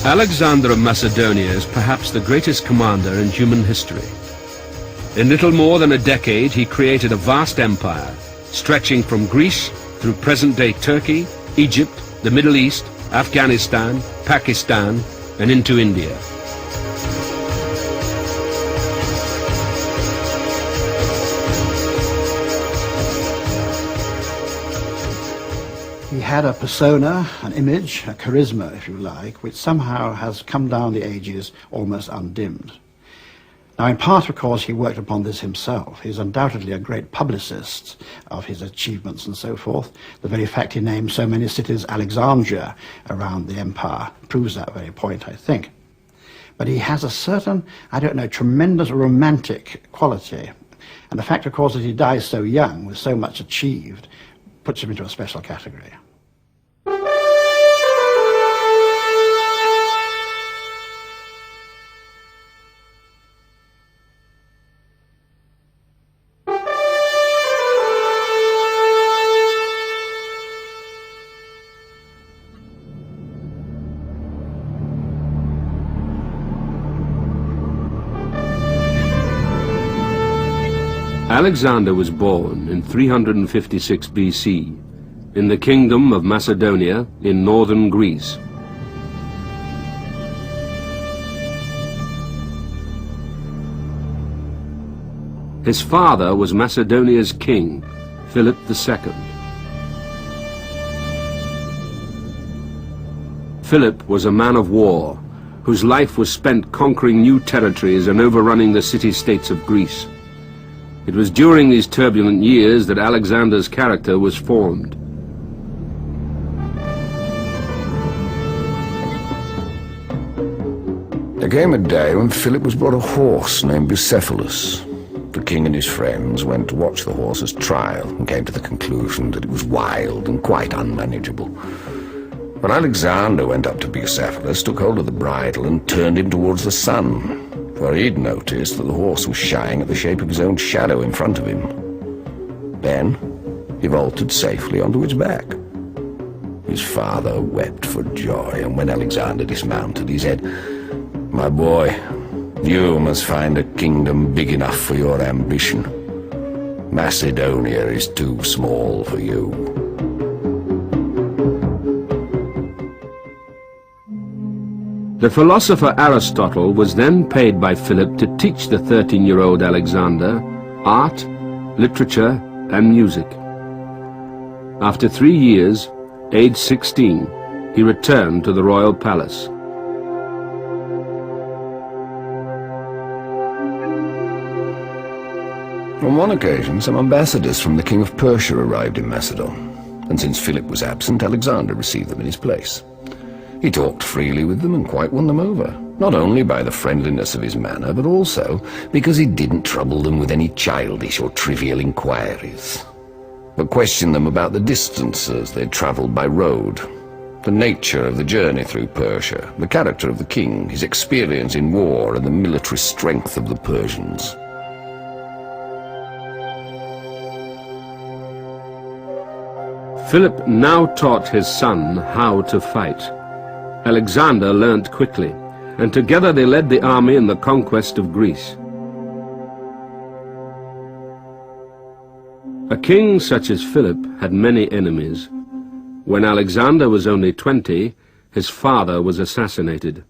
Alexander of Macedonia is perhaps the greatest commander in human history. In little more than a decade, he created a vast empire, stretching from Greece through present-day Turkey, Egypt, the Middle East, Afghanistan, Pakistan, and into India. He had a persona, an image, a charisma, if you like, which somehow has come down the ages almost undimmed. Now, in part, of course, he worked upon this himself. He's undoubtedly a great publicist of his achievements and so forth. The very fact he named so many cities Alexandria around the empire proves that very point, I think. But he has a certain, I don't know, tremendous romantic quality. And the fact, of course, that he dies so young with so much achieved puts him into a special category. Alexander was born in 356 BC in the kingdom of Macedonia in northern Greece. His father was Macedonia's king, Philip II. Philip was a man of war, whose life was spent conquering new territories and overrunning the city-states of Greece. It was during these turbulent years that Alexander's character was formed. There came a day when Philip was brought a horse named Bucephalus. The king and his friends went to watch the horse's trial and came to the conclusion that it was wild and quite unmanageable. But Alexander went up to Bucephalus, took hold of the bridle and turned him towards the sun, for he'd noticed that the horse was shying at the shape of his own shadow in front of him. Then he vaulted safely onto its back. His father wept for joy, and when Alexander dismounted, he said, "My boy, you must find a kingdom big enough for your ambition. Macedonia is too small for you." The philosopher Aristotle was then paid by Philip to teach the 13-year-old Alexander art, literature, and music. After 3 years, aged 16, he returned to the royal palace. On one occasion, some ambassadors from the king of Persia arrived in Macedon, and since Philip was absent, Alexander received them in his place. He talked freely with them and quite won them over, not only by the friendliness of his manner, but also because he didn't trouble them with any childish or trivial inquiries, but questioned them about the distances they'd travelled by road, the nature of the journey through Persia, the character of the king, his experience in war, and the military strength of the Persians. Philip now taught his son how to fight. Alexander learnt quickly, and together they led the army in the conquest of Greece. A king such as Philip had many enemies. When Alexander was only 20, his father was assassinated.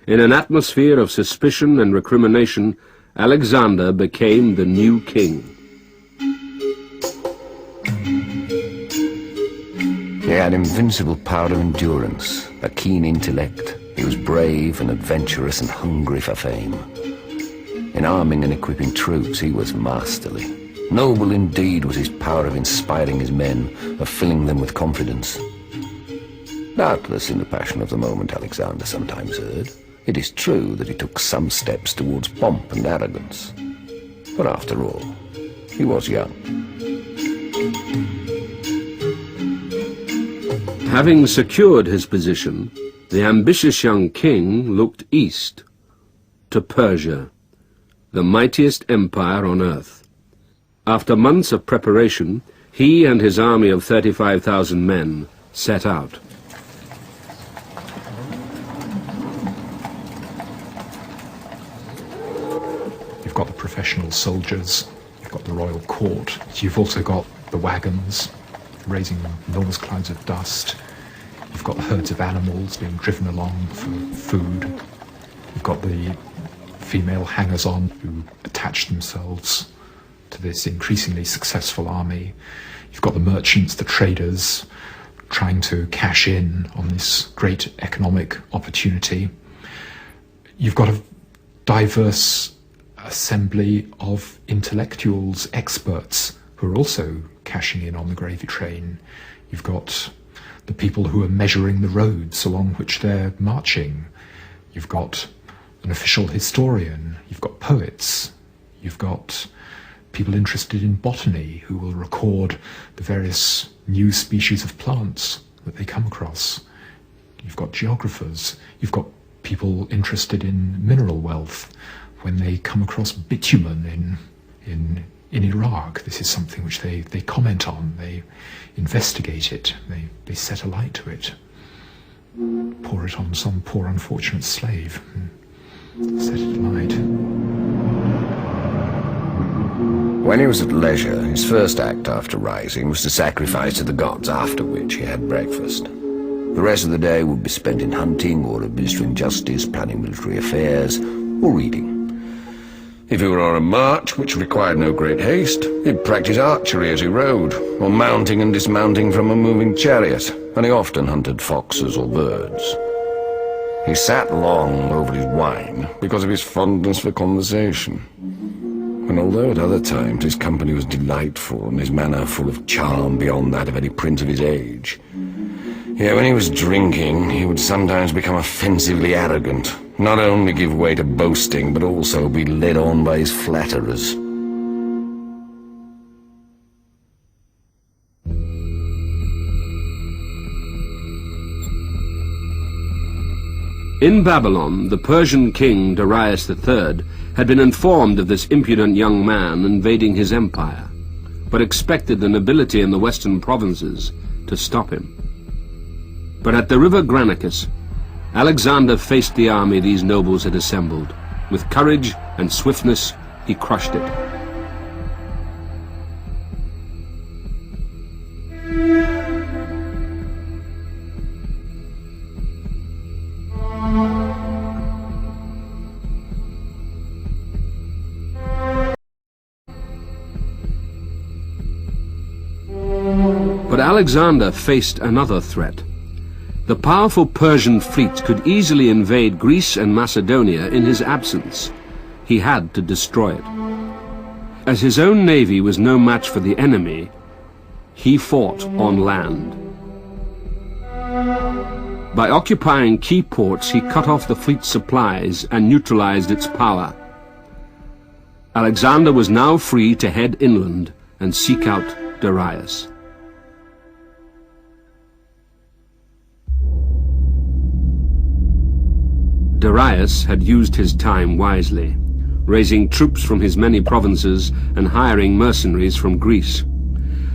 In an atmosphere of suspicion and recrimination, Alexander became the new king. He had invincible power of endurance, a keen intellect. He was brave and adventurous and hungry for fame. In arming and equipping troops, he was masterly. Noble indeed was his power of inspiring his men, of filling them with confidence. Doubtless, in the passion of the moment, Alexander sometimes erred. It is true that he took some steps towards pomp and arrogance. But after all, he was young. Having secured his position, the ambitious young king looked east, to Persia, the mightiest empire on earth. After months of preparation, he and his army of 35,000 men set out. got the professional soldiers, you've got the royal court, you've also got the wagons raising enormous clouds of dust, you've got the herds of animals being driven along for food, you've got the female hangers-on who attach themselves to this increasingly successful army, you've got the merchants, the traders, trying to cash in on this great economic opportunity. You've got a diverse assembly of intellectuals, experts, who are also cashing in on the gravy train. You've got the people who are measuring the roads along which they're marching. You've got an official historian. You've got poets. You've got people interested in botany who will record the various new species of plants that they come across. You've got geographers. You've got people interested in mineral wealth. When they come across bitumen in Iraq, this is something which they comment on, they investigate it, they set a light to it, pour it on some poor unfortunate slave, and set it alight. When he was at leisure, his first act after rising was to sacrifice to the gods, after which he had breakfast. The rest of the day would be spent in hunting or administering justice, planning military affairs, or reading. If he were on a march, which required no great haste, he'd practice archery as he rode, or mounting and dismounting from a moving chariot, and he often hunted foxes or birds. He sat long over his wine because of his fondness for conversation. And although at other times his company was delightful and his manner full of charm beyond that of any prince of his age, yet when he was drinking, he would sometimes become offensively arrogant, not only give way to boasting, but also be led on by his flatterers. In Babylon, the Persian king Darius III had been informed of this impudent young man invading his empire, but expected the nobility in the western provinces to stop him. But at the river Granicus, Alexander faced the army these nobles had assembled. With courage and swiftness, he crushed it. But Alexander faced another threat. The powerful Persian fleet could easily invade Greece and Macedonia in his absence. He had to destroy it. As his own navy was no match for the enemy, he fought on land. By occupying key ports, he cut off the fleet's supplies and neutralized its power. Alexander was now free to head inland and seek out Darius. Darius had used his time wisely, raising troops from his many provinces and hiring mercenaries from Greece.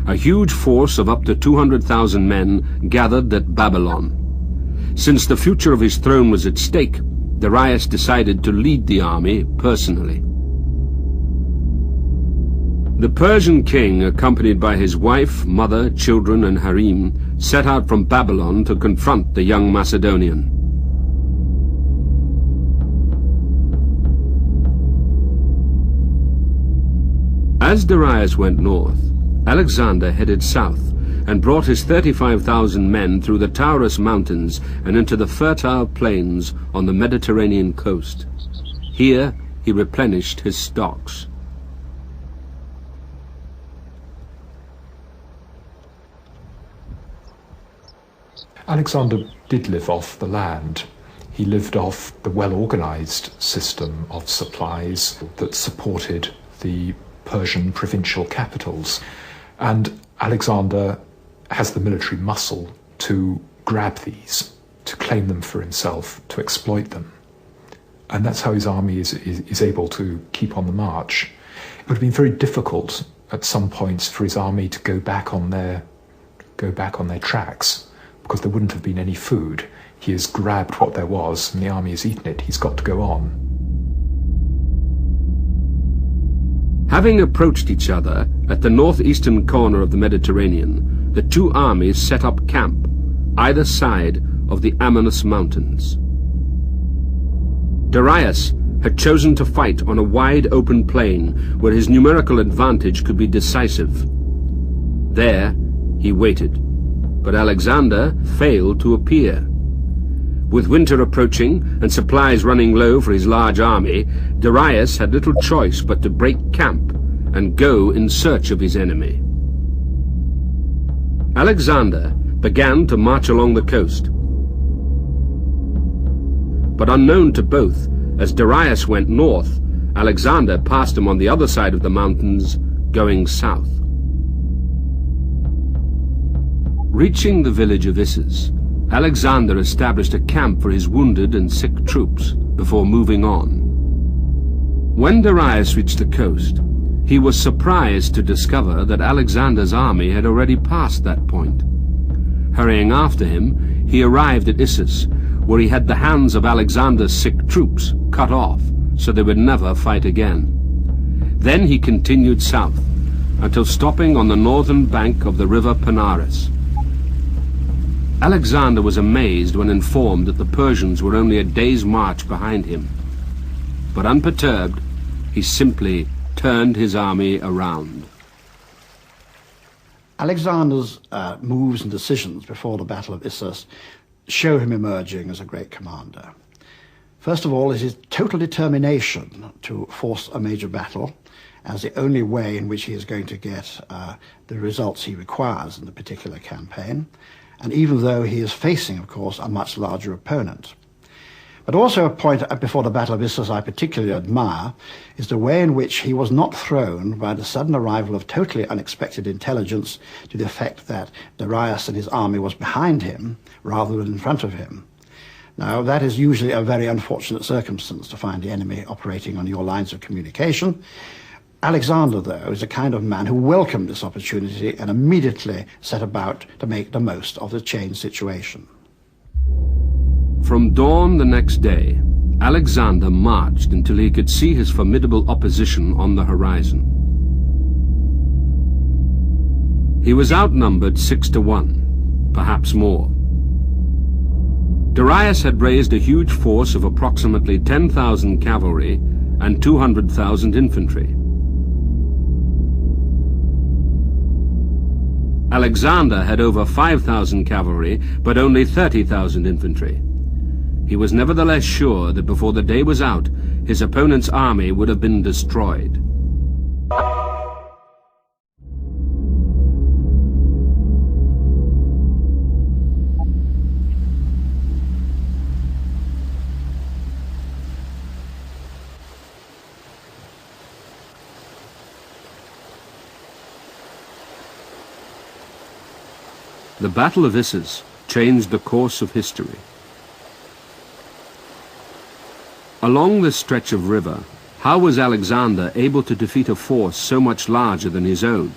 A huge force of up to 200,000 men gathered at Babylon. Since the future of his throne was at stake, Darius decided to lead the army personally. The Persian king, accompanied by his wife, mother, children, and harem, set out from Babylon to confront the young Macedonian. As Darius went north, Alexander headed south and brought his 35,000 men through the Taurus mountains and into the fertile plains on the Mediterranean coast. Here he replenished his stocks. Alexander did live off the land. He lived off the well-organized system of supplies that supported the Persian provincial capitals. And Alexander has the military muscle to grab these, to claim them for himself, to exploit them. And that's how his army is able to keep on the march. It would have been very difficult at some points for his army to go back on their tracks, because there wouldn't have been any food. He has grabbed what there was and the army has eaten it. He's got to go on. Having approached each other at the northeastern corner of the Mediterranean, the two armies set up camp either side of the Akmanos mountains. Darius had chosen to fight on a wide open plain where his numerical advantage could be decisive. There he waited, but Alexander failed to appear. With winter approaching and supplies running low for his large army, Darius had little choice but to break camp and go in search of his enemy. Alexander began to march along the coast. But unknown to both, as Darius went north, Alexander passed him on the other side of the mountains, going south. Reaching the village of Issus, Alexander established a camp for his wounded and sick troops before moving on. When Darius reached the coast, he was surprised to discover that Alexander's army had already passed that point. Hurrying after him, he arrived at Issus, where he had the hands of Alexander's sick troops cut off so they would never fight again. Then he continued south until stopping on the northern bank of the river Pinyar. Alexander was amazed when informed that the Persians were only a day's march behind him. But unperturbed, he simply turned his army around. Alexander's moves and decisions before the Battle of Issus show him emerging as a great commander. First of all is his total determination to force a major battle as the only way in which he is going to get the results he requires in the particular campaign, and even though he is facing, of course, a much larger opponent. But also a point before the Battle of Issus I particularly admire is the way in which he was not thrown by the sudden arrival of totally unexpected intelligence to the effect that Darius and his army was behind him rather than in front of him. Now, that is usually a very unfortunate circumstance to find the enemy operating on your lines of communication. Alexander, though, is a kind of man who welcomed this opportunity and immediately set about to make the most of the changed situation. From dawn the next day, Alexander marched until he could see his formidable opposition on the horizon. He was outnumbered 6-1, perhaps more. Darius had raised a huge force of approximately 10,000 cavalry and 200,000 infantry. Alexander had over 5,000 cavalry, but only 30,000 infantry. He was nevertheless sure that before the day was out, his opponent's army would have been destroyed. The Battle of Issus changed the course of history. Along this stretch of river, how was Alexander able to defeat a force so much larger than his own?